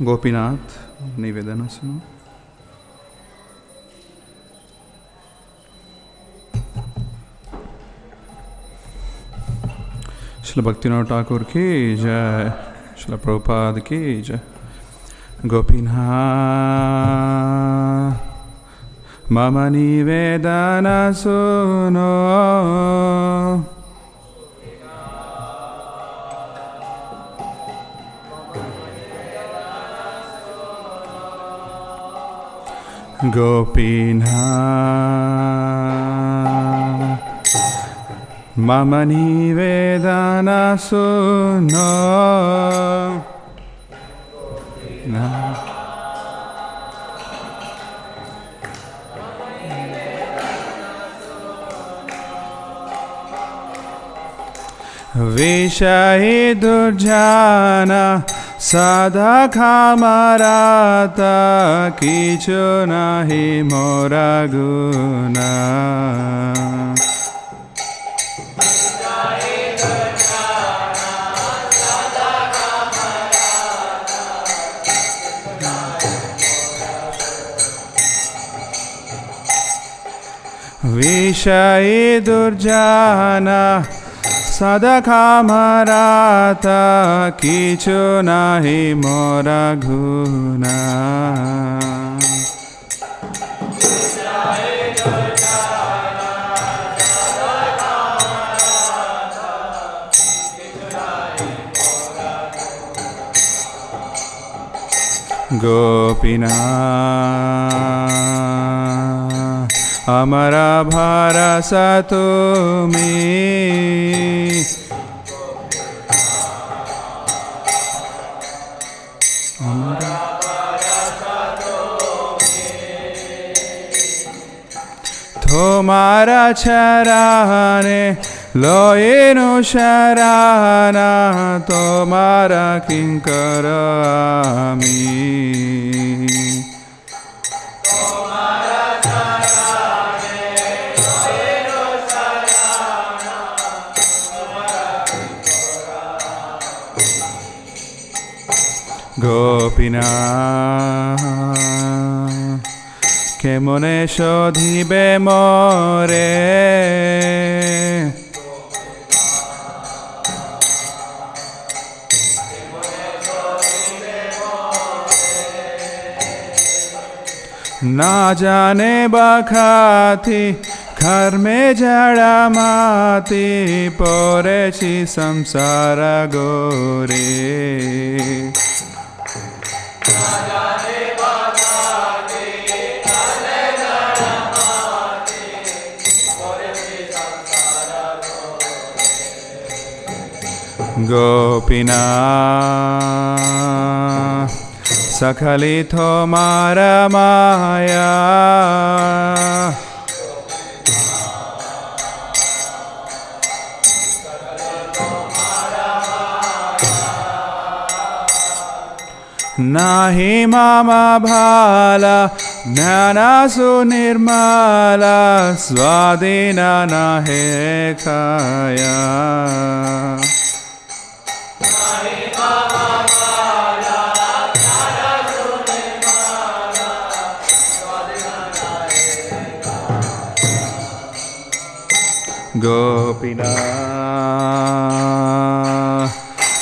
Gopinath Nivedana Sunu. Srila Bhaktivinoda Thakur ki jai, Srila Prabhupada ki jai. Gopinath Mama Nivedana Sunu. Gopinath Mama Nivedana Sunu. Vishai Durjana Sada Kamarata Kichu Nahi Mora Guna. Vishai Durjana Sada Kamarata Kichu Nahi Mora Guna. Gopinath Amara Bharasa Tumi. Tomara charane loyenu sharana tomara kinkarami. Gopinath Kemone shodhibe more. Na jane bakhati घर में जड़ा माती पोरेची samsara gore. Gopinath Sakhalito Mara Maya. Nahi mama bhala jnana sunirmala swadina nahe kaya. Gopinath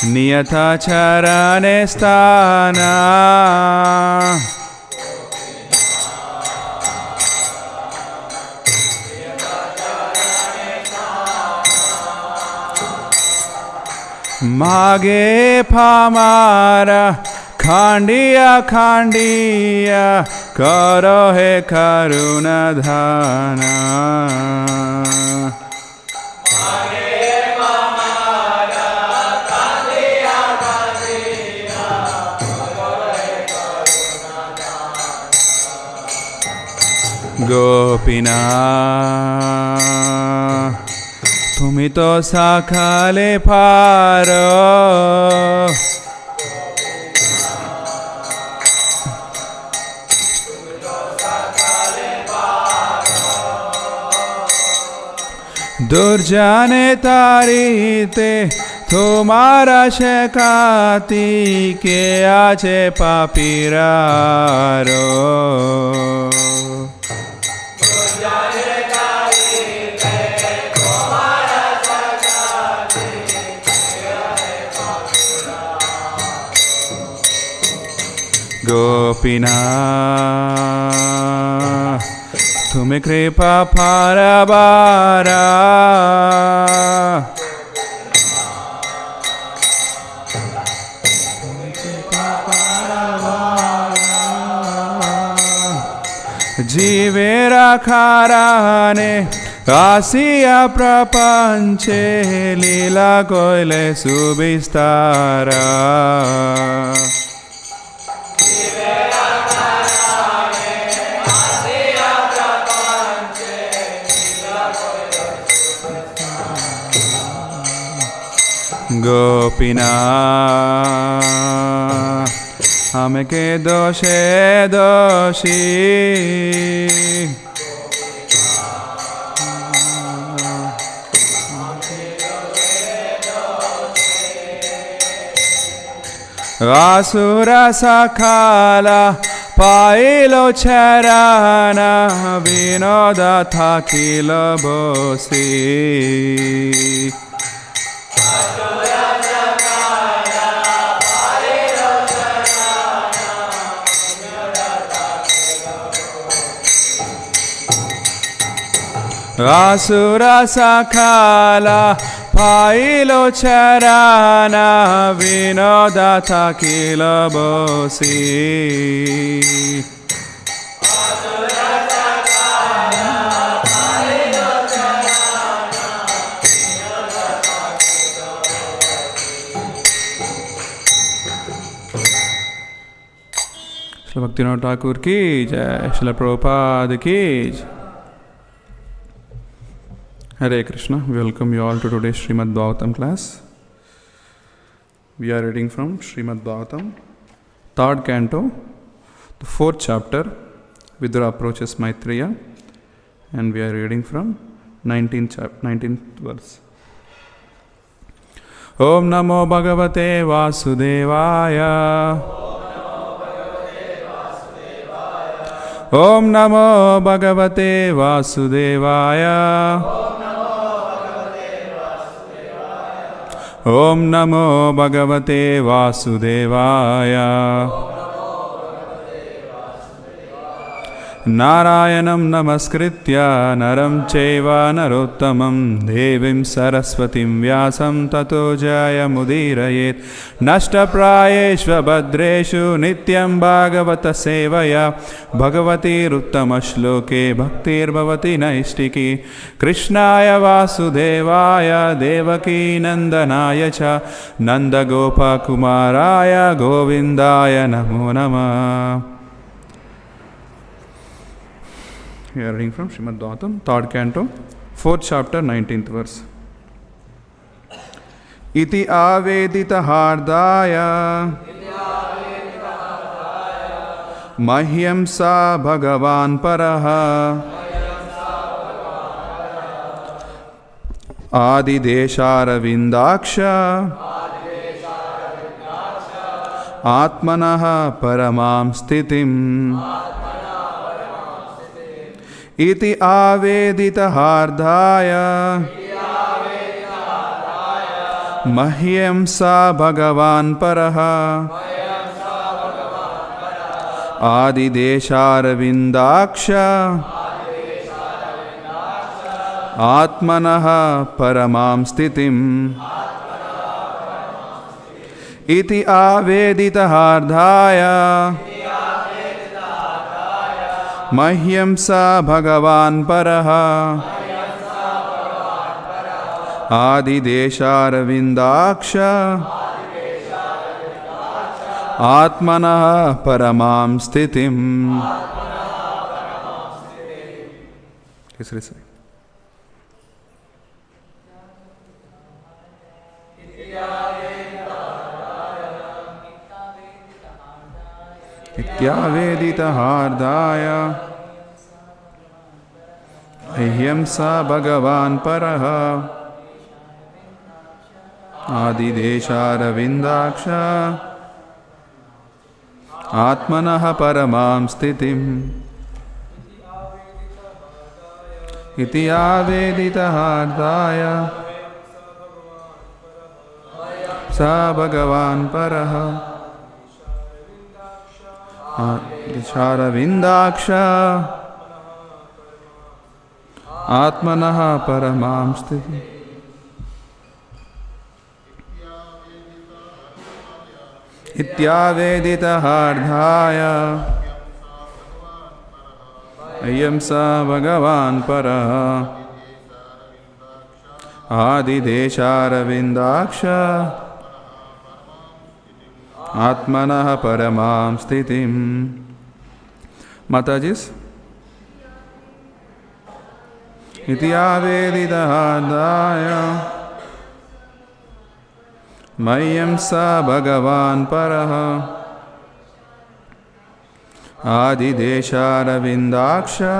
Niyata charane sthana. Mage pamara khandiya khandiya karo he karuna dhana. Gopinath tumi to sakhale paro. Durjane tarite Tumara shekati ke ache papiraro. Gopina Tumi kripa parabara Jivera karane Asiya prapanche Lila koile subistara Gopina Ameke doshe doshi Asura sakala Pailo charana Vinoda thakila bosi Asura sakala pailo charana vinoda thakila bosi Asura sakala pailo charana vinoda thakila bosi Shri Bhaktivinoda Thakur ki jai, Shri Prabhupada ki jai. Hare Krishna, we welcome you all to today's Śrīmad-Bhāgavatam class. We are reading from Śrīmad-Bhāgavatam, 3rd canto, the 4th chapter, Vidura approaches Maitreya, and we are reading from 19th verse. Om Namo Bhagavate Vasudevaya Om Namo Bhagavate Vasudevaya Om Namo Bhagavate Vasudevaya Narayanam Namaskritya Naram Chaiva Narottamam Devim Saraswatim Vyasam Tato Jaya Mudirayet Nashta Prayeshva Bhadreshu Nityam Bhagavata Sevaya Bhagavati Ruttama Shloke Bhaktir Bhavati Naistiki Krishnaya Vasudevaya Devaki Nandanaya Cha Nanda Gopa Kumaraya Govindaya Namo Namah. We are reading from Śrīmad-Bhāgavatam, 3rd canto, 4th chapter, 19th verse. Iti avedita hardaya Mahyam sa bhagavan paraha Adi deshara vindaksha Atmanaha paramam stitim Iti avedita hardaya Mahyam sa bhagavan paraha Adi deshara vindaksha Atmanaha paramam stitim Iti avedita hardaya Mahyam sa bhagavan paraha Adi deshara vindaksha Atmanaha paramam stitim. Kisri say. Ityavedita hardaya Ahyam sa bhagavan paraha Adidesharavindaksha Atmanaha paramam sthitim Iti avedita hardaya Sa Bhagavan paraha Adidesharavindaksha Atmanaha paramam sthitim Ityavedita hardhaya Ayam sa Bhagavan paraha Adidesharavindaksha Atmanaha paramam sthitim. Matajis Ityavedita hardhaya Mayam sa Bhagavan paraha Adidesharavindaksha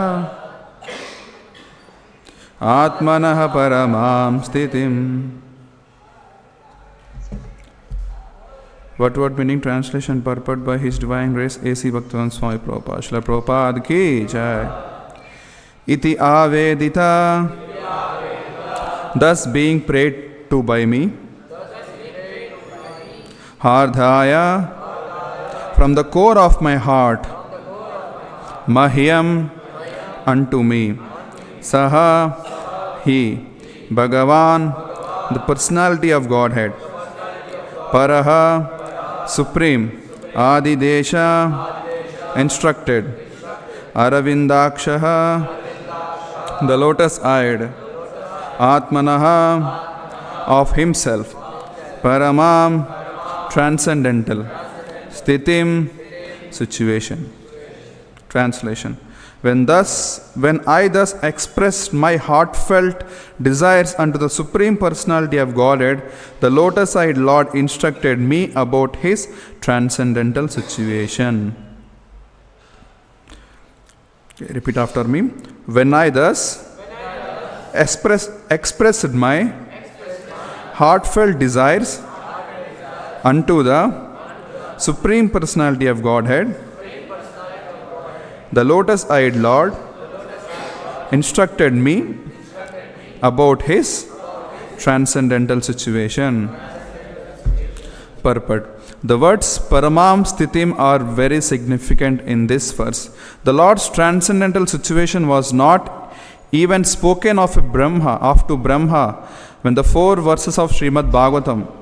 Atmanaha paramam sthitim. What meaning, translation, purport by His Divine Grace A.C. Bhaktivedanta Swami Prabhupada. Srila Prabhupada ki jai. Iti avedita, thus being prayed to by me. Hardhaya, from the core of my heart. Mahyam, unto me. Saha, he. Bhagavan, the personality of Godhead. Paraha, supreme. Adidesha, instructed. Aravindakshaha, the lotus-eyed. Atmanaha, of himself. Paramam, transcendental. Sthitim, situation. Translation. When I thus expressed my heartfelt desires unto the Supreme Personality of Godhead, the lotus-eyed Lord instructed me about His transcendental situation. Okay, repeat after me. When I thus expressed my heartfelt desires unto the Supreme Personality of Godhead, the lotus-eyed Lord instructed me about His transcendental situation. Purport. The words Paramam Sthitim are very significant in this verse. The Lord's transcendental situation was not even spoken of to Brahma when the 4 verses of Śrīmad-Bhāgavatam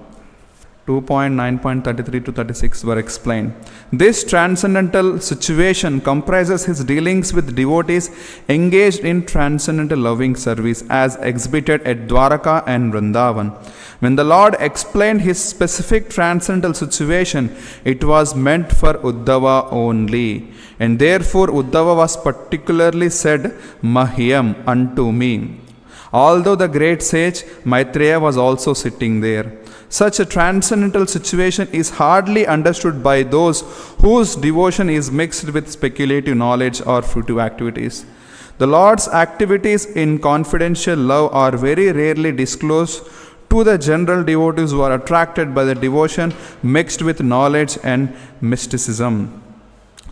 2.9.33 to 36 were explained. This transcendental situation comprises his dealings with devotees engaged in transcendental loving service as exhibited at Dwaraka and Vrindavan. When the Lord explained his specific transcendental situation, it was meant for Uddhava only. And therefore Uddhava was particularly said, Mahyam, unto me. Although the great sage Maitreya was also sitting there. Such a transcendental situation is hardly understood by those whose devotion is mixed with speculative knowledge or fruitive activities. The Lord's activities in confidential love are very rarely disclosed to the general devotees who are attracted by the devotion mixed with knowledge and mysticism.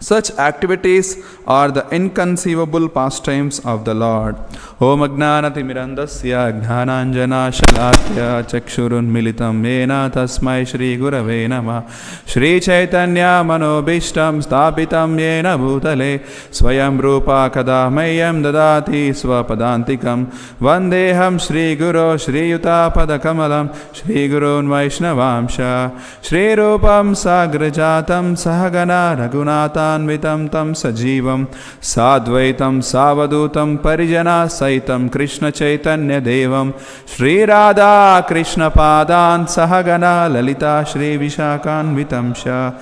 Such activities are the inconceivable pastimes of the Lord. Om Agnanatimirandasya Gnananjana Shalakya Chakshurun Militam Mena Tasmai Shri Gurave Namah Shri Chaitanya Manobishtam Stapitam Yena Bhutale Swayam Rupa Kadamayam Dadati Swapadantikam Vandeham Shri Guru Shri Yuta Padakamalam Shri Gurun Vaishnavamsha Shri Rupam Sagrajatam Sahagana Raghunata Vitam tam sajivam sadvaitam savadutam parijana saitam Krishna Chaitanya Devam Shri Radha Krishna Padan Sahagana Lalita Shri Vishakan Vitamsha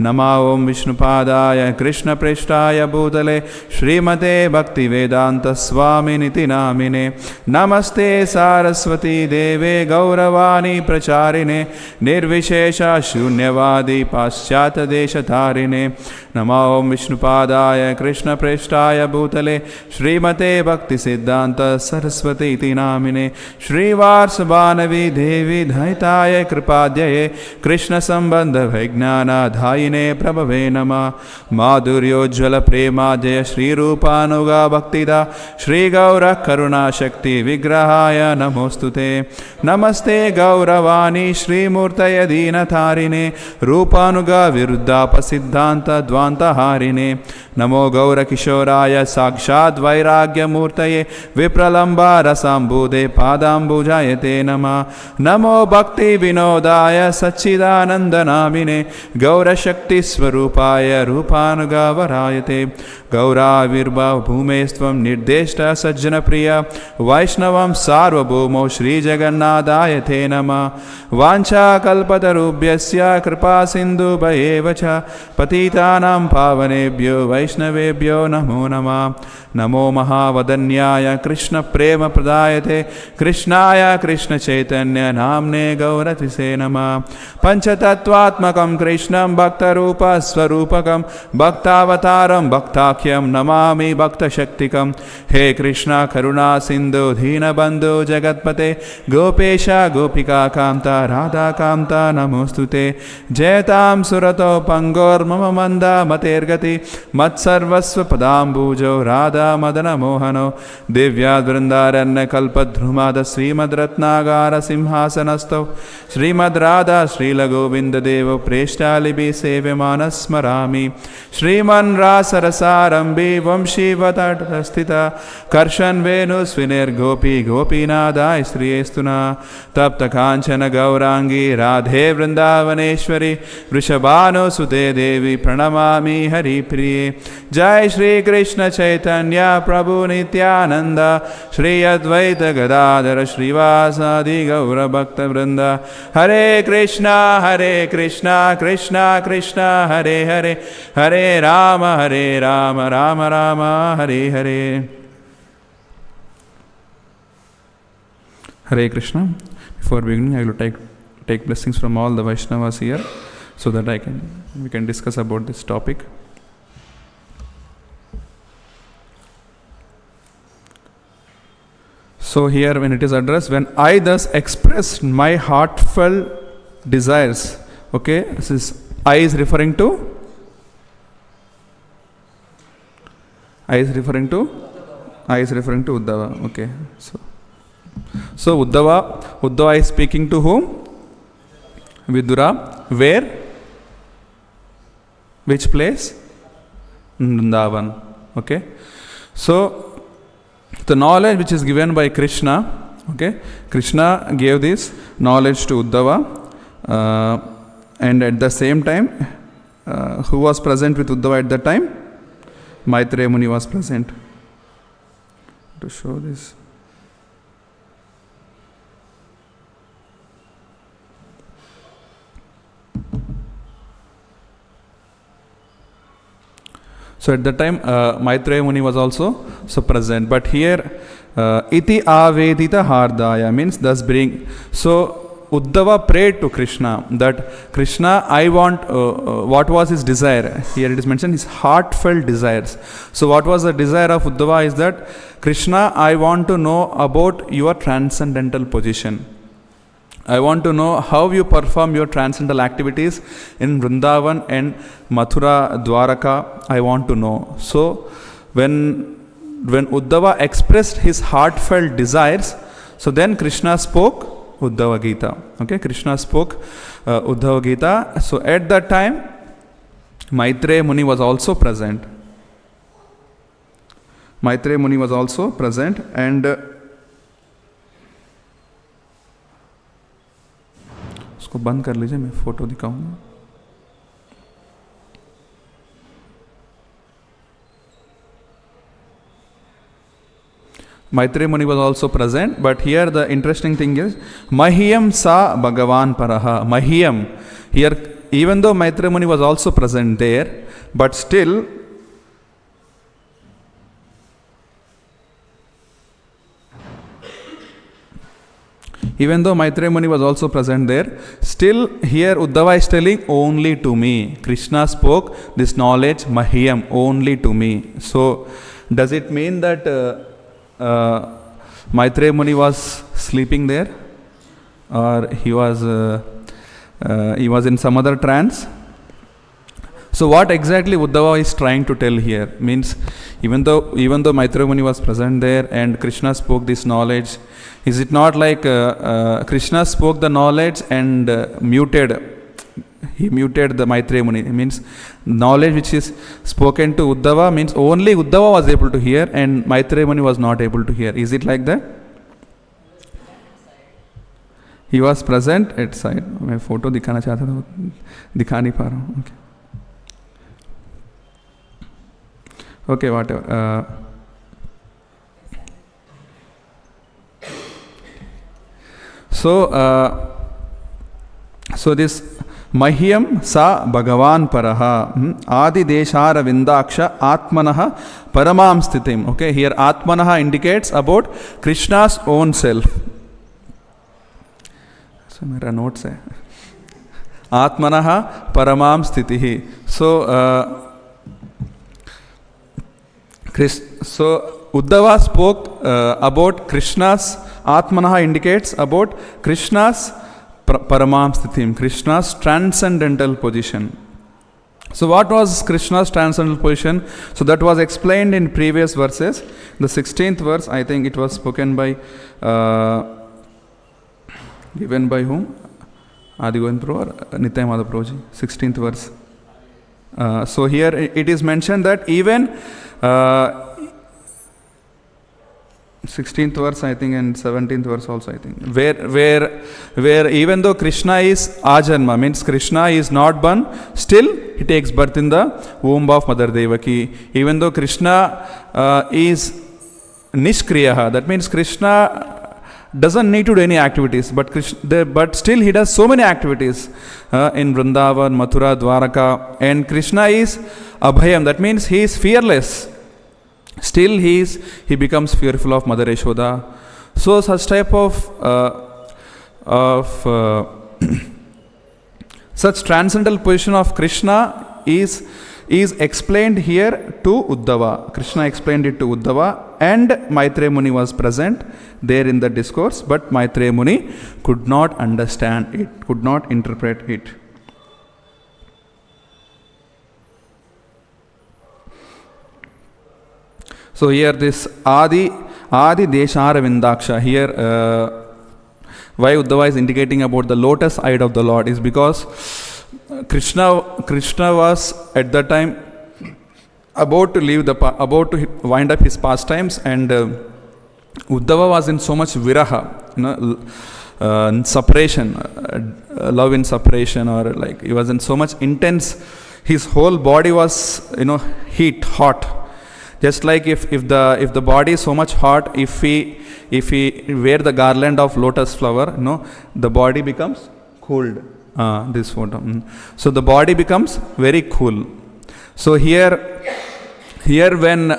Nama Om Vishnupadaya Krishna Preshtaya Bhutale Srimate Bhaktivedanta Swami Niti Namine Namaste Saraswati Deve Gauravani Pracharine Nirvishesha Shunyavadi Paschata Deshatarine Namaste Namo Om Vishnupadaya Krishna Preshtaya Bhutale Srimate Bhakti Siddhanta Saraswati Iti Namine Shrivarsabhanavi Devi Dhaitaya Kripadyaye Krishna Sambandha Vijnana Dhayine Prabhave Nama Madhuryojjvala Premadya Shri Rupanuga Bhaktida Shri Gaura Karuna Shakti Vigrahaya Namostute Namaste Gauravani Shri Murtaya Dina Tharine Rupanuga Viruddha Pasiddhanta Dvanta Harine Namo Gaura Kishoraya Sakshad Vairagya Murtaye Vipralamba Rasambude Padambujayate Nama Namo Bhakti Vinodaya Sachidananda Namine Gaura Shakti Swarupaya Rupanuga Varayate Gaura Virba Bhumestvam Nirdeshta Sajjana Priya Vaishnavam Sarva Bhumo Shri Jagannadayate Nama Vancha Kalpatarubhyasya Kripa Sindhu Bhayevacha Patitanam Pavanebhyo Vaishnavebhyo Namo Nama Namo Mahavadanyaya Krishna Prema Pradayate Krishnaya Krishna Chaitanya Namne Gauratise Nama Panchatattvatmakam Krishnam Bhakta Rupa Swarupakam Bhaktavataram Bhaktakyam Namami Bhakta Shaktikam He Krishna Karuna Sindhu Dheena Bandhu Jagatpate Gopesha Gopika Kamta Radha Kamta Namostute Jayatam Surato Pangor Mama Manda Matergati Matsarvasva Padambujo Radha Madana Mohano Divya Vrindaranya Kalpadhrumada Srimad Ratnagara Simhasanasto Srimad Radha Srila Govinda Devo Preshtalibi Sevemana Smarami Sriman Rasarasarambi Vamshi Vatarastita Karshan Venus Viner Gopi Gopinada Istriyestuna Tapta Kanchana Gaurangi Radhe Vrindavaneshwari Vrishabhano Sute Devi Pranamami Hari Priye Jai Shri Krishna Chaitanya Prabhu Nityananda Shri Advaita Gadadhara Shrivasadi Gaura Bhakta Vrinda Hare Krishna Krishna Krishna Hare Hare Hare Rama Rama Rama Hare Hare Hare Krishna. Before beginning, I will take blessings from all the Vaishnavas here so that we can discuss about this topic. So here when it is addressed, when I thus expressed my heartfelt desires, okay, this is I is referring to Uddhava, okay. So Uddhava is speaking to whom? Vidura. Where? Which place? Vrindavan. Okay. So the knowledge which is given by Krishna, okay, Krishna gave this knowledge to Uddhava, and at the same time, who was present with Uddhava at that time? Maitreya Muni was present. To show this. So at that time, Maitreya Muni was also present. But here, iti avedita hardaya means thus bring. So Uddhava prayed to Krishna that Krishna, I want, what was his desire? Here it is mentioned his heartfelt desires. So what was the desire of Uddhava is that Krishna, I want to know about your transcendental position. I want to know how you perform your transcendental activities in Vrindavan and Mathura, Dwaraka. I want to know. So when Uddhava expressed his heartfelt desires, so then Krishna spoke Uddhava Gita. Okay, Krishna spoke Uddhava Gita. So at that time, Maitreya Muni was also present. Maitreya Muni was also present, and उसको बंद कर लीजिए, मैं photo दिखाऊंगा. Maitreya Muni was also present, but here the interesting thing is Mahiyam sa Bhagavan Paraha. Mahiyam. Here, even though Maitreya Muni was also present there, but still Even though Maitreya Muni was also present there, still here Uddhava is telling only to me. Krishna spoke this knowledge Mahyam, only to me. So does it mean that Maitreya Muni was sleeping there, or he was in some other trance? So what exactly Uddhava is trying to tell here? Means even though Maitreya Muni was present there and Krishna spoke this knowledge, is it not like Krishna spoke the knowledge and he muted the Maitreya Muni? It means knowledge which is spoken to Uddhava means only Uddhava was able to hear and Maitreya Muni was not able to hear. Is it like that? He was present at side. मैं photo दिखाना चाहता था, दिखा नहीं पा रहा हूँ. Okay, whatever. So this Mahyam sa Bhagavan Paraha Adi Deshara Vindaksha Atmanaha Paramam Sthitim. Okay, here Atmanaha indicates about Krishna's own self. So मेरा notes है Atmanaha Paramam Sthitihi. So Uddhava spoke about Krishna's Atmanaha indicates about Krishna's Paramam Sthithim, Krishna's transcendental position. So what was Krishna's transcendental position? So that was explained in previous verses. The 16th verse, I think it was spoken by, given by whom? Adi Govind Prabhu or Nitya Madhav Prabhuji? 16th verse. So here it is mentioned that even 16th verse I think and 17th verse also I think, where even though Krishna is Ajanma, means Krishna is not born, still he takes birth in the womb of Mother Devaki. Even though Krishna is Nishkriyaha, that means Krishna doesn't need to do any activities, but still he does so many activities in Vrindavan, Mathura, Dwaraka, and Krishna is Abhayam, that means he is fearless. Still he becomes fearful of Mother Yashoda. So such type of such transcendental position of Krishna is explained here to Uddhava. Krishna explained it to Uddhava, and Maitreya Muni was present there in the discourse, but Maitreya Muni could not understand it, could not interpret it. So here this Adi Deshara Vindaksha, here why Uddhava is indicating about the lotus eyed of the Lord is because Krishna was at that time about to wind up his pastimes, and Uddhava was in so much viraha, separation, love in separation, or like he was in so much intense. His whole body was hot. Just like if the body is so much hot, if we wear the garland of lotus flower, the body becomes cooled. This photo. So the body becomes very cool. So here when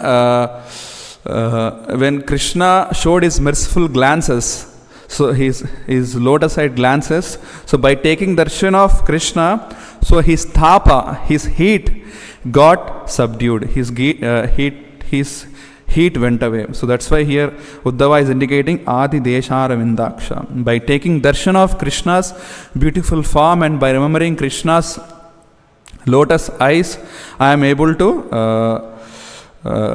Krishna showed his merciful glances, so his lotus-eyed glances, so by taking darshan of Krishna, so his tapa, his heat got subdued. His heat went away. So that's why here Uddhava is indicating Adi Deshara Vindaksha. By taking darshan of Krishna's beautiful form and by remembering Krishna's lotus eyes, I am able to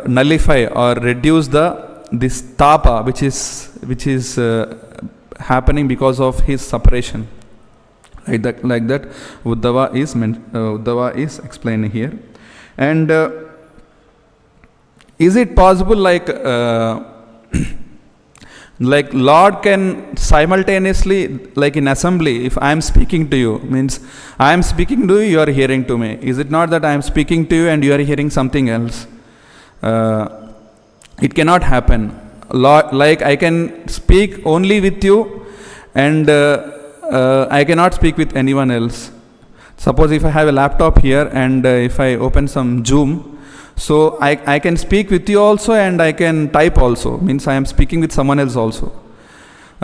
nullify or reduce this tapa which is happening because of his separation. Like that Uddhava is explaining here. And is it possible like Lord can simultaneously, like in assembly, if I am speaking to you, means I am speaking to you, you are hearing to me. Is it not that I am speaking to you and you are hearing something else? It cannot happen. Like I can speak only with you and I cannot speak with anyone else. Suppose if I have a laptop here and if I open some Zoom, so I can speak with you also and I can type also. Means I am speaking with someone else also.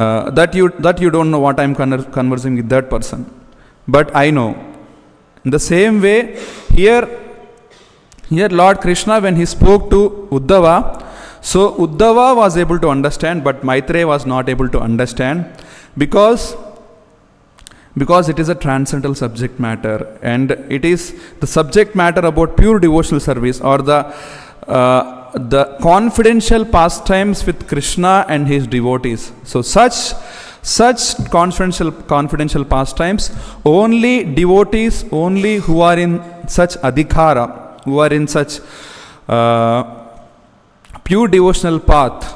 that you don't know what I'm conversing with that person, but I know. In the same way, here Lord Krishna, when he spoke to Uddhava, so Uddhava was able to understand, but Maitreya was not able to understand, because it is a transcendental subject matter, and it is the subject matter about pure devotional service, or the confidential pastimes with Krishna and his devotees. So such confidential pastimes, only devotees, only who are in such adhikara, who are in such pure devotional path,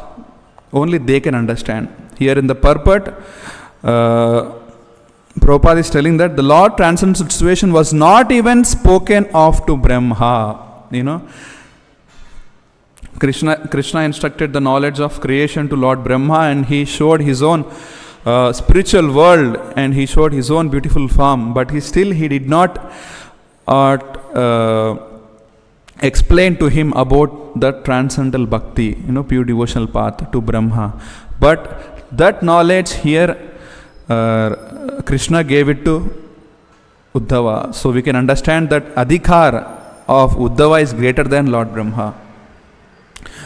only they can understand. Here in the purport, Prabhupada is telling that the Lord transcendental situation was not even spoken of to Brahma. Krishna instructed the knowledge of creation to Lord Brahma, and he showed his own spiritual world, and he showed his own beautiful form, but he did not explain to him about the transcendental bhakti, pure devotional path to Brahma. But that knowledge here, Krishna gave it to Uddhava. So we can understand that adhikar of Uddhava is greater than Lord Brahma.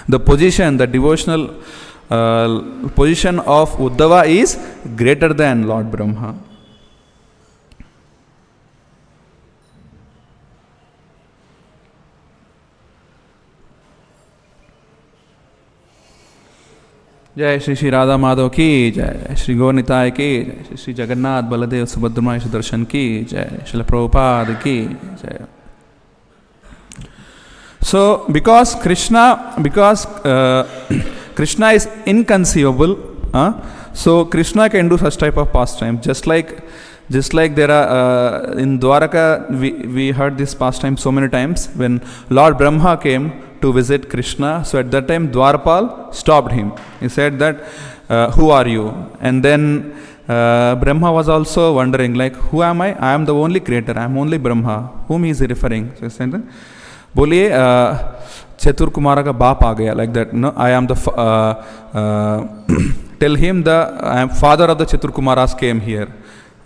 The position, the devotional position of Uddhava is greater than Lord Brahma. जय श्री श्री राधा माधव की जय, श्री गौर निताय की जय, श्री जगन्नाथ बलदेव सुभद्रमाय दर्शन की जय, श्रील प्रभुपाद की जय. So because Krishna is inconceivable, so Krishna can do such type of pastime. Just like there are in Dwaraka, we heard this pastime so many times when Lord Brahma came to visit Krishna. So at that time Dwarpal stopped him. He said that, who are you? And then Brahma was also wondering, like, who am I? I am the only creator. I am only Brahma. Whom he is referring? So he said, बोलिए चतुर कुमार का बाप आ गया, like that. No, I am the tell him I am father of the Chatur Kumaras came here,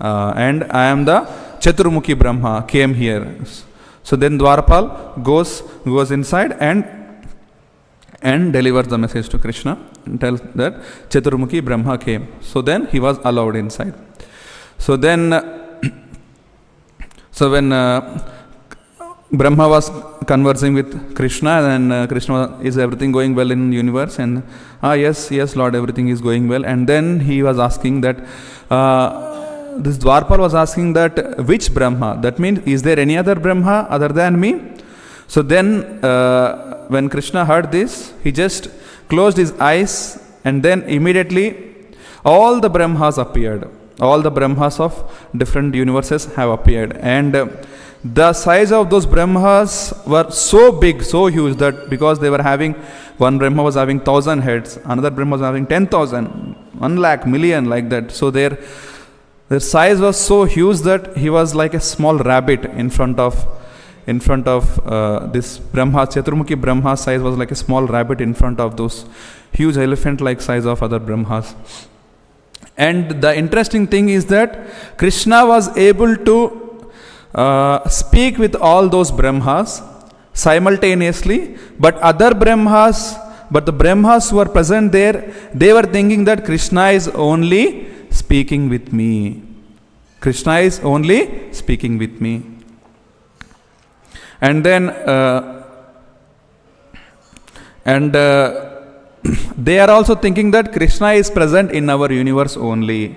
and I am the Chaturmukhi Brahma came here. So then Dwarpal goes inside and delivers the message to Krishna and tells that Chaturmukhi Brahma came. So then he was allowed inside. So then when Brahma was conversing with Krishna, and Krishna, is everything going well in universe? And yes Lord, everything is going well. And then he was asking that this Dwarpal was asking that which Brahma? That means, is there any other Brahma other than me? So then when Krishna heard this, he just closed his eyes, and then immediately all the Brahmas appeared. All the Brahmas of different universes have appeared, and the size of those Brahmas were so big, so huge, that because they were having, one Brahma was having 1,000 heads, another Brahma was having 10,000, 1 lakh, million, like that. So their size was so huge that he was like a small rabbit in front of this Brahma. Chaturmukhi Brahma's size was like a small rabbit in front of those huge elephant-like size of other Brahmas. And the interesting thing is that Krishna was able to speak with all those Brahmas simultaneously, but the Brahmas who were present there, they were thinking that Krishna is only speaking with me. Krishna is only speaking with me. And then they are also thinking that Krishna is present in our universe only.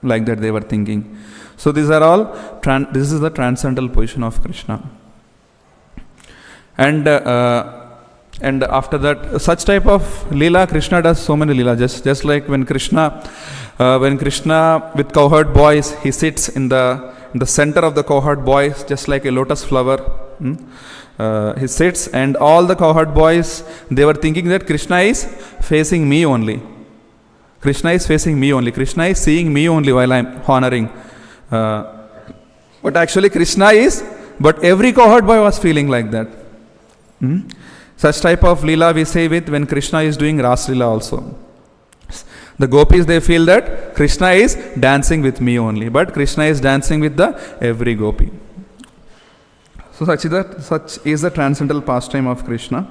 Like that they were thinking. So these are all, this is the transcendental position of Krishna. And after that, such type of Leela, Krishna does so many Leela. Just like when Krishna with cowherd boys, he sits in the center of the cowherd boys, just like a lotus flower. He sits, and all the cowherd boys, they were thinking that Krishna is facing me only. Krishna is facing me only. Krishna is seeing me only while I am honoring. But actually Krishna is, but every cowherd boy was feeling like that. Such type of Leela we say with when Krishna is doing Ras Leela also. The gopis, they feel that Krishna is dancing with me only, but Krishna is dancing with the every gopi. So such is the transcendental pastime of Krishna.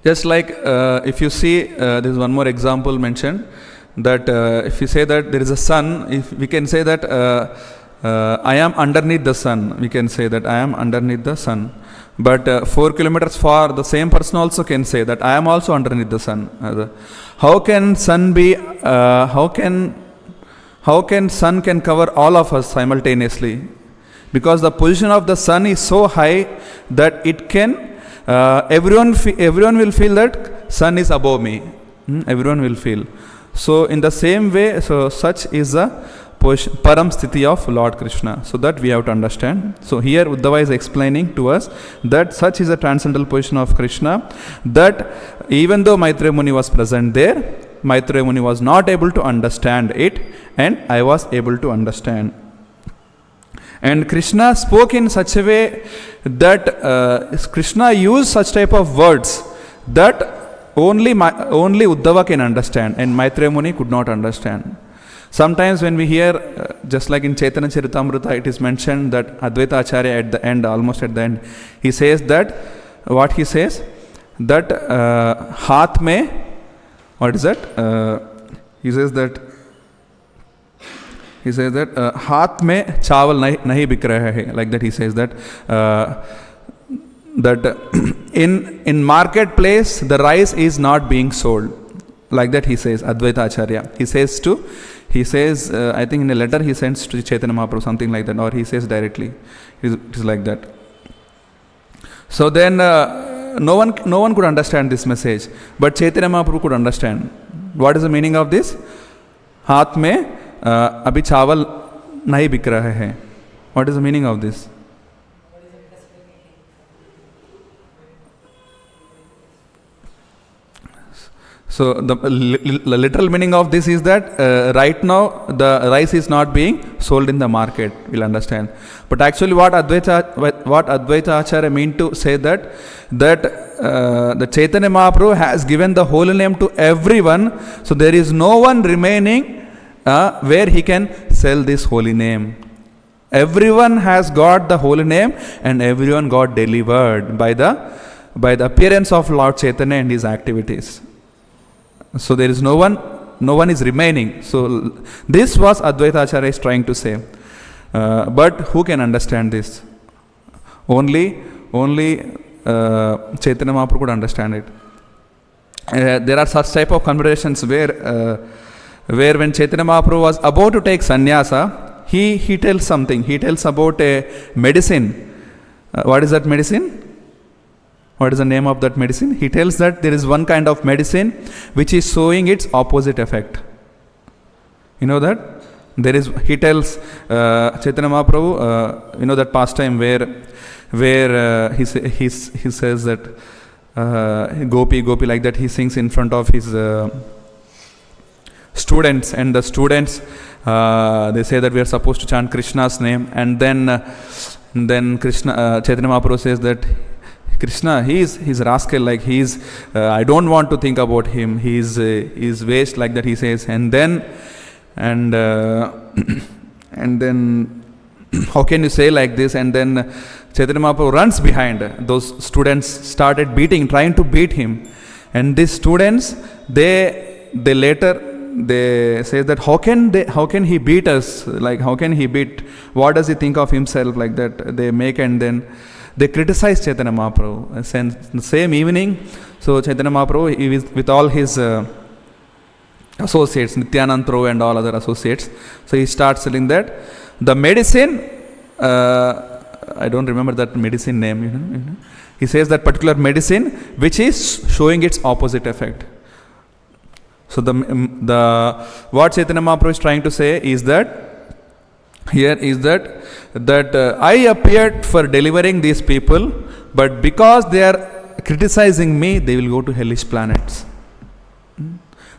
Just like if you see, there is one more example mentioned, that if you say that there is a sun, if we can say that I am underneath the sun, we can say that I am underneath the sun. But 4 kilometers far, the same person also can say that I am also underneath the sun. How can sun be? How can sun can cover all of us simultaneously? Because the position of the sun is so high that it can. Everyone will feel that sun is above me. Everyone will feel. So in the same way, so such is the param sthiti of Lord Krishna. So that we have to understand. So here Uddhava is explaining to us that such is a transcendental position of Krishna, that even though Maitreya Muni was present there, Maitreya Muni was not able to understand it, and I was able to understand. And Krishna spoke in such a way that Krishna used such type of words that only Uddhava can understand, and Maitreya Muni could not understand. Sometimes when we hear, just like in Chaitanya Charitamrita, it is mentioned that Advaita Acharya at the end, almost at the end, he says that, what he says? That haath mein, what is that? He says that haath mein chawal nahi bik raha hai. Like that he says that that in marketplace the rice is not being sold. Like that he says, Advaita Acharya. He says, I think in a letter he sends to Chaitanya Mahaprabhu, something like that, or he says directly. It is like that. So then no one could understand this message, but Chaitanya Mahaprabhu could understand. What is the meaning of this? Haath mein abhi chawal nahi bik raha hai. What is the meaning of this? So the literal meaning of this is that right now the rice is not being sold in the market. We'll understand. But actually, what Advaita Acharya mean to say that the Chaitanya Mahaprabhu has given the holy name to everyone, so there is no one remaining where he can sell this holy name. Everyone has got the holy name, and everyone got delivered by the appearance of Lord Chaitanya and his activities. So there is no one is remaining. So this was Advaita Acharya is trying to say. But who can understand this? Only Chaitanya Mahaprabhu could understand it. There are such type of conversations where when Chaitanya Mahaprabhu was about to take sannyasa, he tells something. He tells about a medicine. What is that medicine? What is the name of that medicine? He tells that there is one kind of medicine which is showing its opposite effect. You know that? He tells Chaitanya Mahaprabhu, you know that pastime where he says that Gopi like that, he sings in front of his students, and the students they say that we are supposed to chant Krishna's name, and then Krishna Chaitanya Mahaprabhu says that Krishna, he's rascal, like I don't want to think about him. He's waste, like that he says, and then how can you say like this? And then Chaitanya Mahaprabhu runs behind. Those students started trying to beat him, and these students they say that how can he beat us? Like, how can he beat? What does he think of himself? Like that they make, and then they criticize Chaitanya Mahaprabhu. And the same evening, so Chaitanya Mahaprabhu, he is with all his associates, Nityanand Prabhu and all other associates. So he starts telling that the medicine, I don't remember that medicine name. You know. He says that particular medicine which is showing its opposite effect. So what Chaitanya Mahaprabhu is trying to say is that I appeared for delivering these people, but because they are criticizing me, they will go to hellish planets.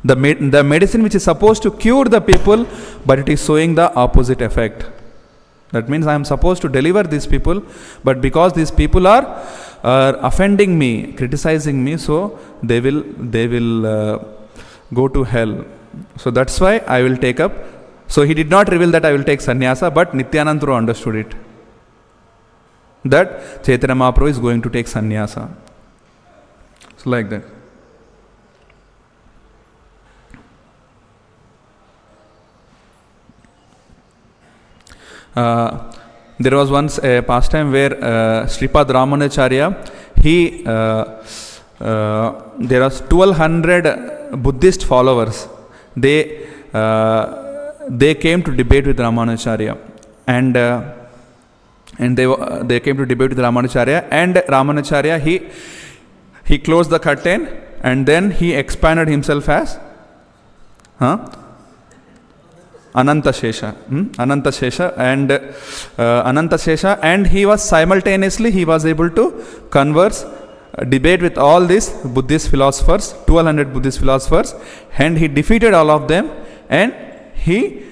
The medicine which is supposed to cure the people, but it is showing the opposite effect. That means I am supposed to deliver these people, but because these people are offending me, criticizing me, so they will go to hell. So that's why I will take up. So he did not reveal that I will take sannyasa, but Nityananda understood it, that Chaitanya Mahaprabhu is going to take sannyasa. So like that. There was once a pastime where Sripad Ramanacharya, there was 1200 Buddhist followers. They came to debate with Ramanacharya, and they came to debate with Ramanacharya, and Ramanacharya he closed the curtain, and then he expanded himself as Ananta Shesha, and he was simultaneously able to converse, debate with all these Buddhist philosophers, 1200 Buddhist philosophers, and he defeated all of them, and he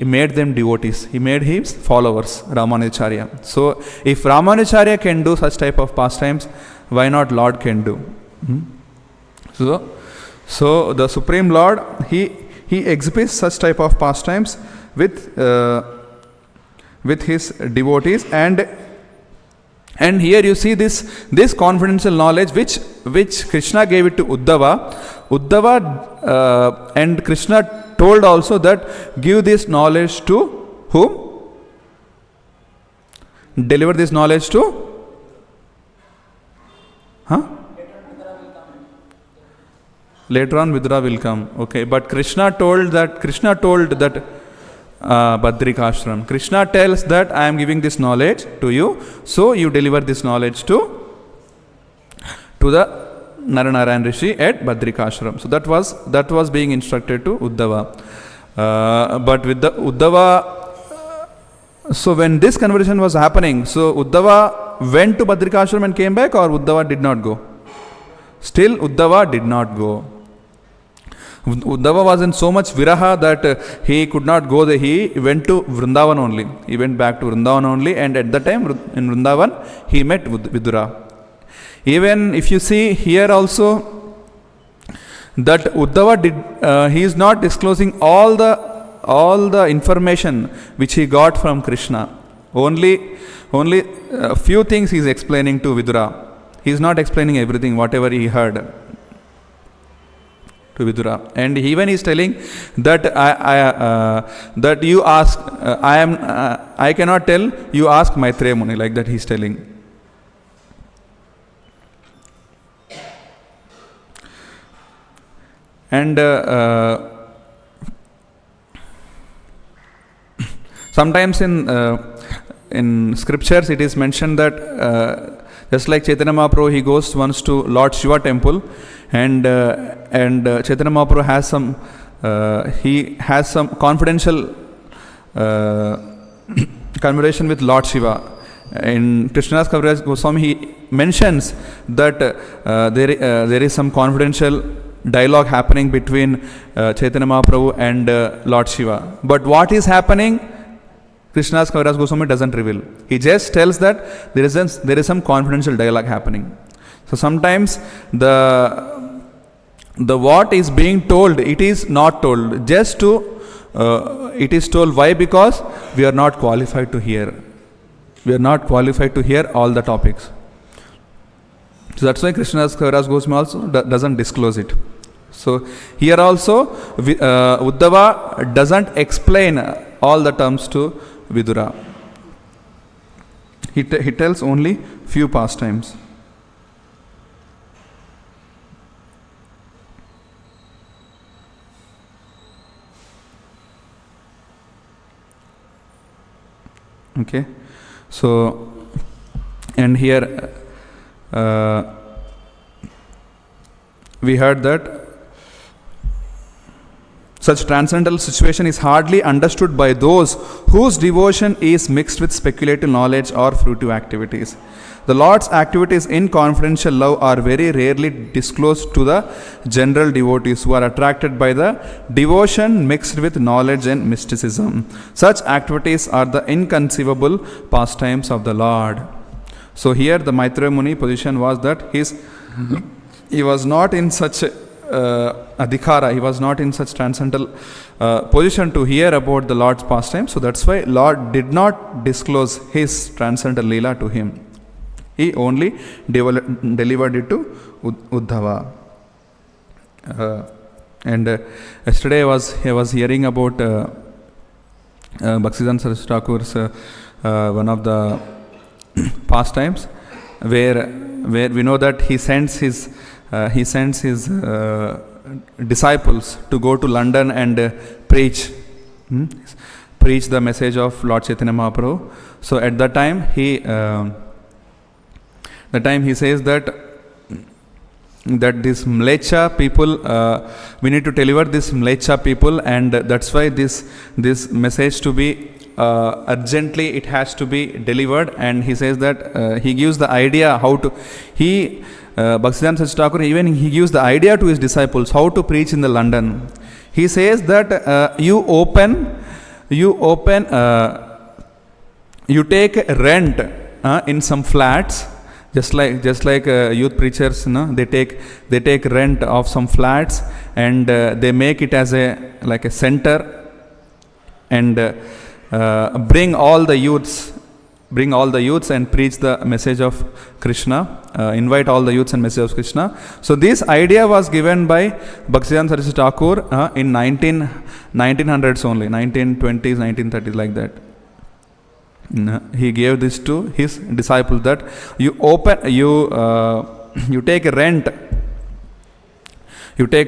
made them devotees. He made his followers, Ramanacharya. So if Ramanacharya can do such type of pastimes, why not Lord can do? So the Supreme Lord, he exhibits such type of pastimes with his devotees, and here you see this confidential knowledge which Krishna gave it to Uddhava, and Krishna told also that give this knowledge to whom? Deliver this knowledge to? Later on Vidura will come. Okay, but Krishna told that Badrikashram. Krishna tells that I am giving this knowledge to you, so you deliver this knowledge to the Naranarayan Rishi at Badrikashram. So that was being instructed to Uddhava. But with the Uddhava, so when this conversation was happening, so Uddhava went to Badrikashram and came back, or Uddhava did not go? Still Uddhava did not go. Uddhava was in so much viraha that he could not go there. He went to Vrindavan only. He went back to Vrindavan only, and at that time in Vrindavan he met Vidura. Even if you see here also that Uddhava he is not disclosing all the information which he got from Krishna. Only a few things he is explaining to Vidura. He is not explaining everything, whatever he heard to Vidura. And even he is telling that that you ask, I cannot tell, you ask Maitreya Muni, like that he is telling. And sometimes in scriptures it is mentioned that just like Chaitanya Mahaprabhu, he goes once to Lord Shiva temple, and Chaitanya Mahaprabhu has some confidential conversation with Lord Shiva. In Krishnadas Kaviraj Goswami, he mentions that there is some confidential dialogue happening between Chaitanya Mahaprabhu and Lord Shiva. But what is happening, Krishnadas Kaviraj Goswami doesn't reveal. He just tells that there is some confidential dialogue happening. So sometimes the what is being told, it is not told. Just to it is told. Why? Because we are not qualified to hear. We are not qualified to hear all the topics. So that's why Krishnadas Kaviraj Goswami also doesn't disclose it. So here also Uddhava doesn't explain all the terms to Vidura. He tells only few pastimes. Okay, so and here we heard that Such transcendental situation is hardly understood by those whose devotion is mixed with speculative knowledge or fruitive activities. The Lord's activities in confidential love are very rarely disclosed to the general devotees who are attracted by the devotion mixed with knowledge and mysticism. Such activities are the inconceivable pastimes of the Lord. So here the Maitreya Muni position was that he was not in such adhikara, he was not in such transcendental position to hear about the Lord's pastime. So that's why Lord did not disclose his transcendental Leela to him. He only delivered it to Uddhava. Yesterday I was hearing about Bhaktisiddhanta Saraswati Thakur's one of the pastimes, where we know that he sends his disciples to go to London and preach the message of Lord Chaitanya Mahaprabhu. So at that time he says that this Mlecha people, we need to deliver this Mlecha people, and that's why this message to be urgently it has to be delivered. And he says that he gives the idea how to Bhaktisiddhanta Saraswati Thakur, even he gives the idea to his disciples how to preach in the London. He says that you take rent in some flats, just like youth preachers, they take rent of some flats, and they make it as a center, and bring all the youths and preach the message of Krishna, invite all the youths and message of Krishna. So this idea was given by Bhaktisiddhanta Saraswati Thakur in 1900s only, 1920s, 1930s, like that. He gave this to his disciples, that you take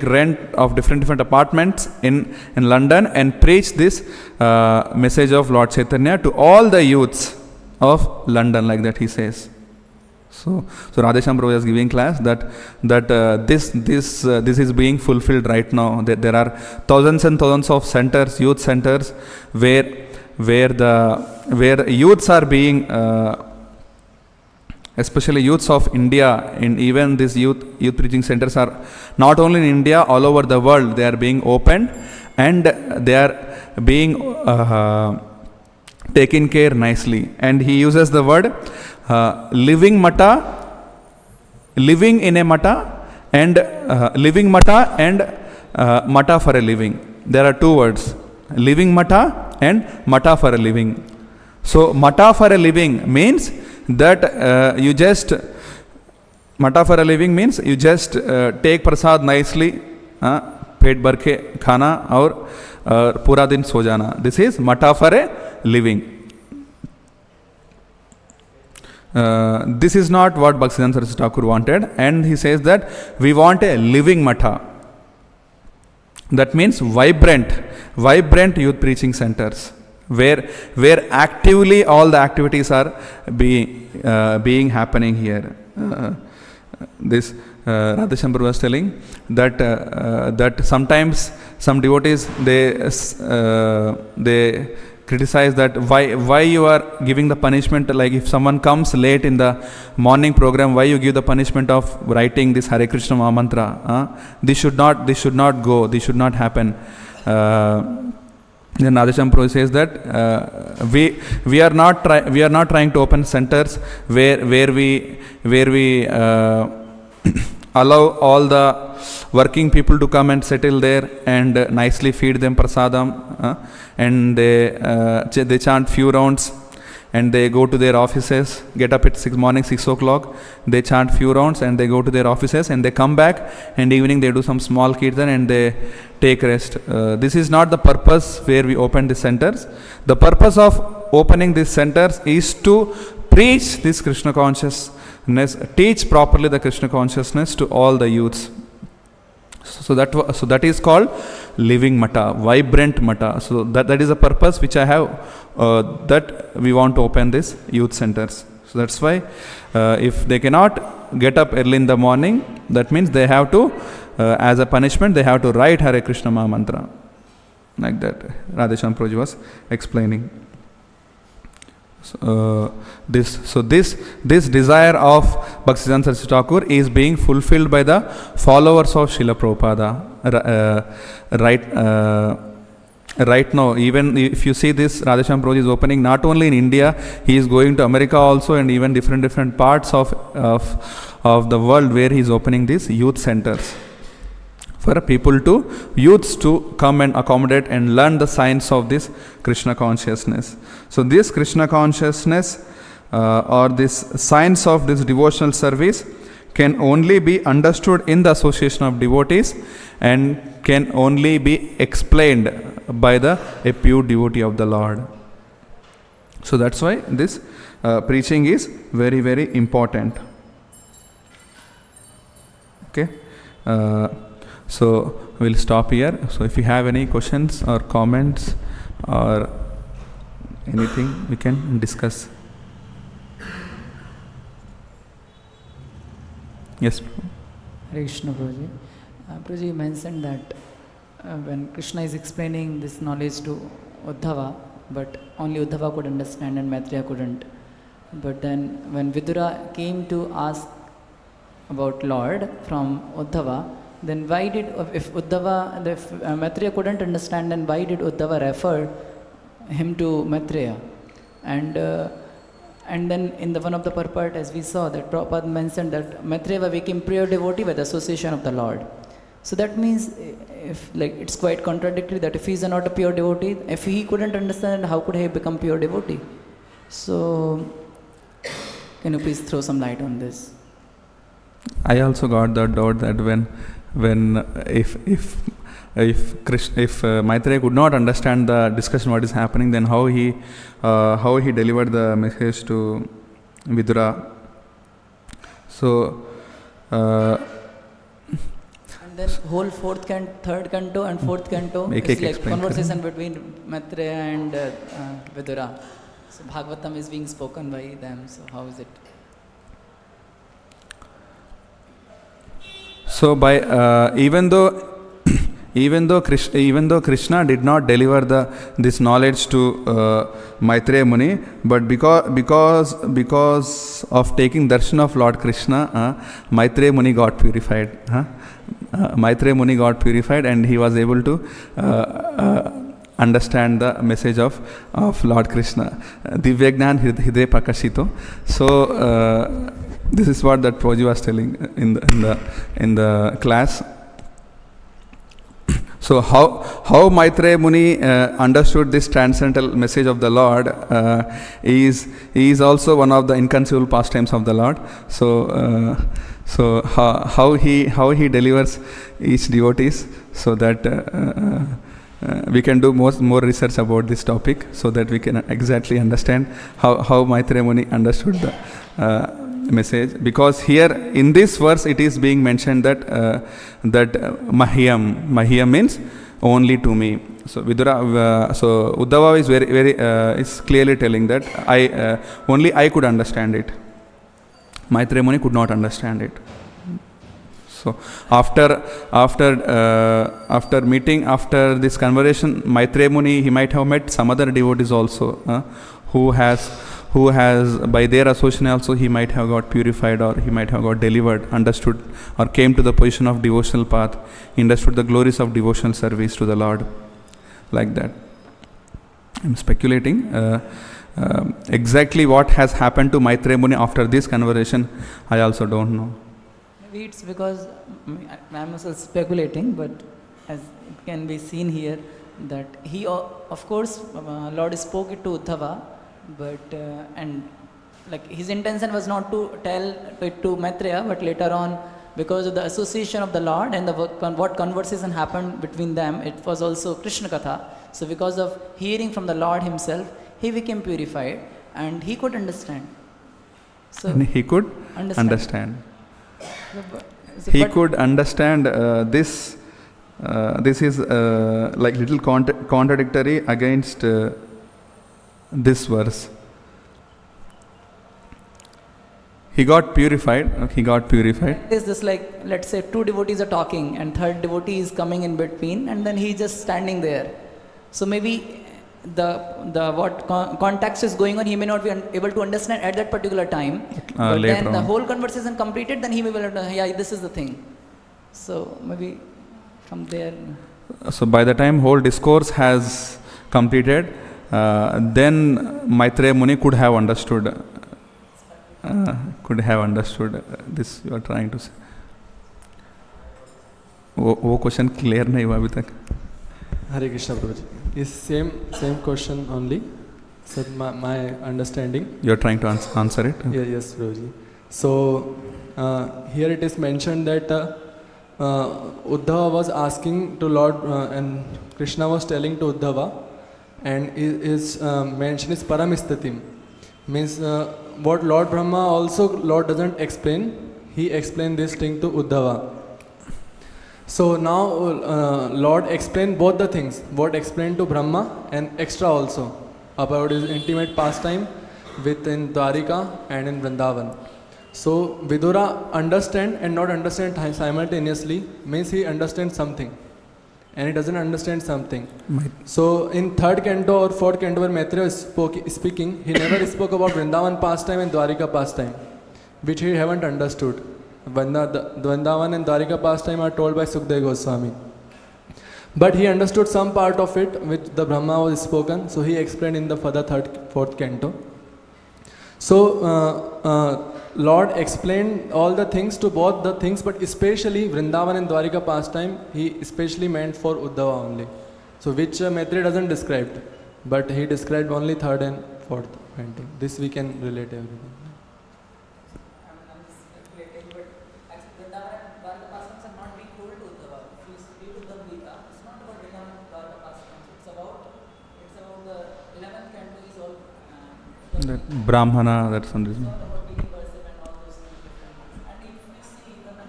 rent of different apartments in London and preach this message of Lord Chaitanya to all the youths of London, like that he says. So Radhesham Prabhu is giving class that this is being fulfilled right now. There are thousands and thousands of centers, youth centers, where youths are being, especially youths of India, and even these youth preaching centers are not only in India, all over the world. They are being opened, and they are being taken care nicely. And he uses the word living in a mata, and living mata and mata for a living. There are two words, living mata and mata for a living. So mata for a living means that mata for a living means you just take prasad nicely, पेट भर के खाना और पूरा दिन सो जाना. This is mata for a living. This is not what Bhaktisiddhanta Saraswati Thakur wanted, and he says that we want a living mata. That means vibrant youth preaching centers, where actively all the activities are being happening here. This Radhesham Prabhu was telling that sometimes some devotees they criticize that why you are giving the punishment, like if someone comes late in the morning program, why you give the punishment of writing this Hare Krishna Maha Mantra? This should not go, this should not happen. Then Radhesham Prabhu says that we are not trying to open centers where we allow all the working people to come and settle there and nicely feed them prasadam, and they chant few rounds, and they go to their offices, get up at morning 6 o'clock, they chant few rounds, and they go to their offices, and they come back, and evening they do some small kirtan and they take rest. This is not the purpose where we open the centers. The purpose of opening these centers is to preach this Krishna consciousness, teach properly the Krishna consciousness to all the youths. So that is called living mata, vibrant mata. So that is a purpose which I have, that we want to open these youth centers. So that's why if they cannot get up early in the morning, that means they have to, as a punishment, they have to write Hare Krishna Maha Mantra. Like that, Radheshyam Prabhuji was explaining. This desire of Bhaktisiddhanta Saraswati Thakur is being fulfilled by the followers of Srila Prabhupada. Right now, even if you see this, Radheshyam Prabhuji is opening not only in India, he is going to America also, and even different parts of the world where he is opening these youth centers for youths to come and accommodate and learn the science of this Krishna consciousness. So this Krishna consciousness or this science of this devotional service can only be understood in the association of devotees and can only be explained by a pure devotee of the Lord. So that's why this preaching is very, very important. Okay. So we'll stop here. So if you have any questions or comments or anything, we can discuss. Yes. Hare Krishna, Prabhuji. Prabhuji, you mentioned that when Krishna is explaining this knowledge to Uddhava, but only Uddhava could understand and Maitreya couldn't. But then when Vidura came to ask about Lord from Uddhava, then why did, if Maitreya couldn't understand, then why did Uddhava refer him to Maitreya? And then in one of the purport, as we saw, that Prabhupada mentioned that Maitreya became pure devotee by the association of the Lord. So that means, if it's quite contradictory that if he is not a pure devotee, if he couldn't understand, how could he become pure devotee? So, can you please throw some light on this? I also got that doubt that if Maitreya could not understand the discussion what is happening, then how he delivered the message to Vidura. So and then whole third canto and fourth canto is like conversation between Maitreya and Vidura. So Bhagavatam is being spoken by them. So how is it? So by even though Krishna did not deliver this knowledge to Maitreya Muni, but because of taking darshan of Lord Krishna, Maitreya Muni got purified. Maitreya Muni got purified, and he was able to understand the message of Lord Krishna. Divyagnan Hriday Prakashito. So this is what that Prabhuji was telling in the class. So how Maitreya Muni understood this transcendental message of the Lord is also one of the inconceivable pastimes of the Lord. So how he delivers each devotees, so that we can do more research about this topic, so that we can exactly understand how Maitreya Muni understood the message. Because here in this verse it is being mentioned that Mahyam means only to me. So Vidura, so Uddhava is very is clearly telling that only I could understand it. Maitreya Muni could not understand it. So after meeting, after this conversation, Maitreya Muni, he might have met some other devotees also, who has by their association also he might have got purified, or he might have got delivered, understood, or came to the position of devotional path, understood the glories of devotional service to the Lord, like that. I'm speculating. Exactly what has happened to Maitreya Muni after this conversation, I also don't know. Maybe it's because I'm also speculating, but as it can be seen here, that he, of course, Lord spoke it to Uddhava, but and like his intention was not to tell it to Maitreya, but later on, because of the association of the Lord and what conversation happened between them, it was also Krishna Katha. So because of hearing from the Lord himself, he became purified and he could understand. So and he could understand. He could understand this. This is like little contradictory against this verse. He got purified. It's just like, let's say two devotees are talking and third devotee is coming in between, and then he's just standing there. So maybe the what context is going on, he may not be able to understand at that particular time. But then the whole conversation completed, then he may be able to, yeah, this is the thing. So maybe from there. So by the time whole discourse has completed, then Maitreya Muni could have understood this you are trying to say. वो question clear नहीं हुआ अभी तक. Hare Krishna Prabhuji. Is same question only. So my understanding. You are trying to answer it. Yeah, yes, Prabhuji. So here it is mentioned that Uddhava was asking to Lord, and Krishna was telling to Uddhava, and his mention is Paramistatim. Means what Lord Brahma also Lord doesn't explain, he explained this thing to Uddhava. So now Lord explained both the things, what explained to Brahma and extra also about his intimate pastime within Dwarika and in Vrindavan. So Vidura understand and not understand simultaneously means he understands something and he doesn't understand something. So in third canto or fourth canto where Maitreya is speaking, he never spoke about Vrindavan pastime and Dwarika pastime, which he haven't understood. Vrindavan and Dwarika pastime are told by Sukadeva Goswami. But he understood some part of it which the Brahma was spoken, so he explained in the further fourth canto. So Lord explained all the things to both the things, but especially Vrindavan and Dwarika pastime, he especially meant for Uddhava only. So which Maitreya doesn't describe, but he described only third and fourth canto. This we can relate everything. That Brahmana, that's one reason. And if we see even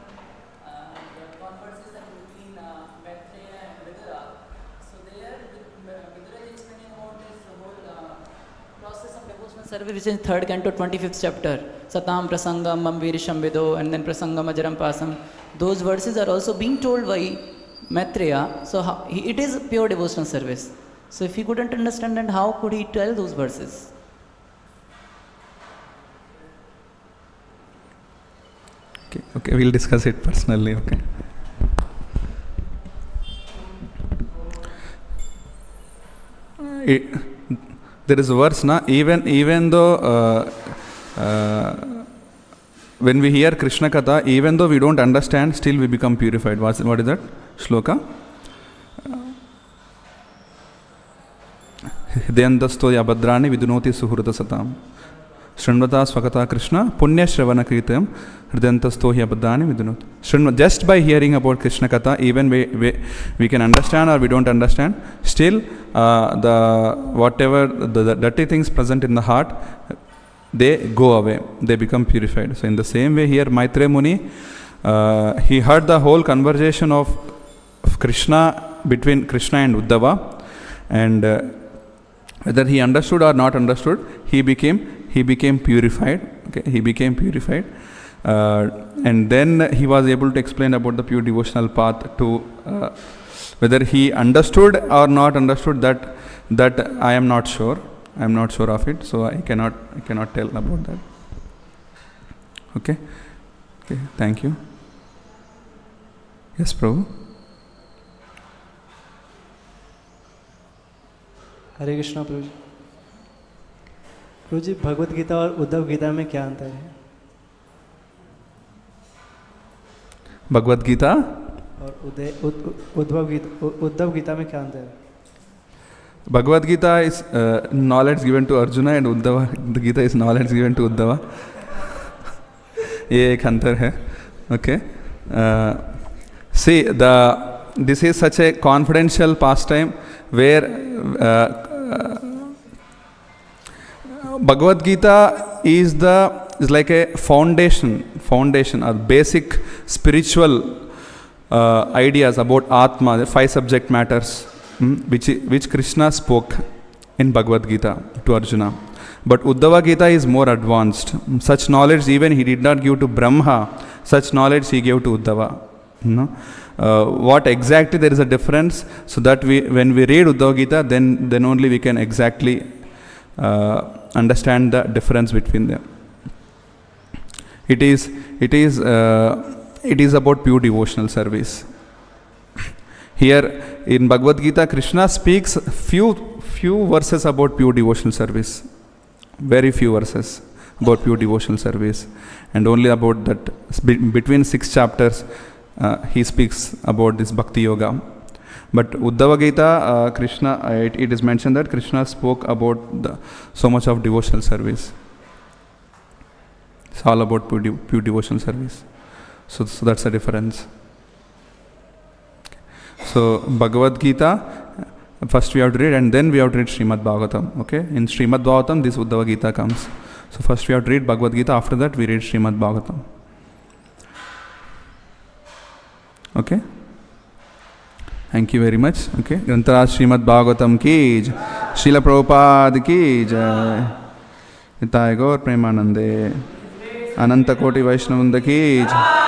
the conversation between Maitreya and Vidura, so there Vidura is explaining about this whole process of devotional service, which is in third canto, 25th chapter. Satam prasangam mamvirisham vido, and then prasangam ajaram pasam. Those verses are also being told by Maitreya. So it is pure devotional service. So if he couldn't understand, then how could he tell those verses? Okay, we'll discuss it personally, okay. There is a verse, even though when we hear Krishna Katha, even though we don't understand, still we become purified. What is that? Shloka? Hridayantasto yabhadrani vidunoti suhrata satam. Śrīmad Swakata Krishna Punya Shravana Kritam Hridayantasto yabhadrani vidunoti. Just by hearing about Krishna Katha, even we can understand or we don't understand, still whatever the dirty things present in the heart, they go away, they become purified. So in the same way here, Maitreya Muni, he heard the whole conversation of Krishna, between Krishna and Uddhava, and whether he understood or not understood, he became purified. Okay, he became purified, and then he was able to explain about the pure devotional path to whether he understood or not understood, that I am not sure. I am not sure of it, so I cannot tell about that. Okay, thank you. Yes, Prabhu. हरे कृष्णा प्रभु जी, भगवत गीता और उद्धव गीता में क्या अंतर है? भगवत गीता और उद्धव गीता में क्या अंतर है? Bhagavad Gita is knowledge given to Arjuna, and Uddhava Gita is knowledge given to Uddhava. ये एक अंतर है. Okay. See, this is such a confidential pastime where Bhagavad Gita is like a foundation or basic spiritual ideas about Atma, the 5 subject matters, which Krishna spoke in Bhagavad Gita to Arjuna. But Uddhava Gita is more advanced. Such knowledge even he did not give to Brahma, such knowledge he gave to Uddhava. what exactly there is a difference, so that when we read Uddhava Gita, then only we can exactly understand the difference between them. It is about pure devotional service. Here in Bhagavad Gita, Krishna speaks few verses about pure devotional service, very few verses about pure devotional service, and only about that between 6 chapters he speaks about this Bhakti Yoga. But Uddhava Gita, Krishna, it is mentioned that Krishna spoke about so much of devotional service. It's all about pure devotional service. So that's the difference. So Bhagavad Gita, first we have to read, and then we have to read Śrīmad-Bhāgavatam. Okay? In Śrīmad-Bhāgavatam, this Uddhava Gita comes. So first we have to read Bhagavad Gita, after that we read Śrīmad-Bhāgavatam. Okay? Thank you very much. Okay? Grantaraj Śrīmad-Bhāgavatam ki jai. Srila Prabhupada ki jai. Nitai Gaur Premanande. Ananta Koti Vaishnavanda ki jai.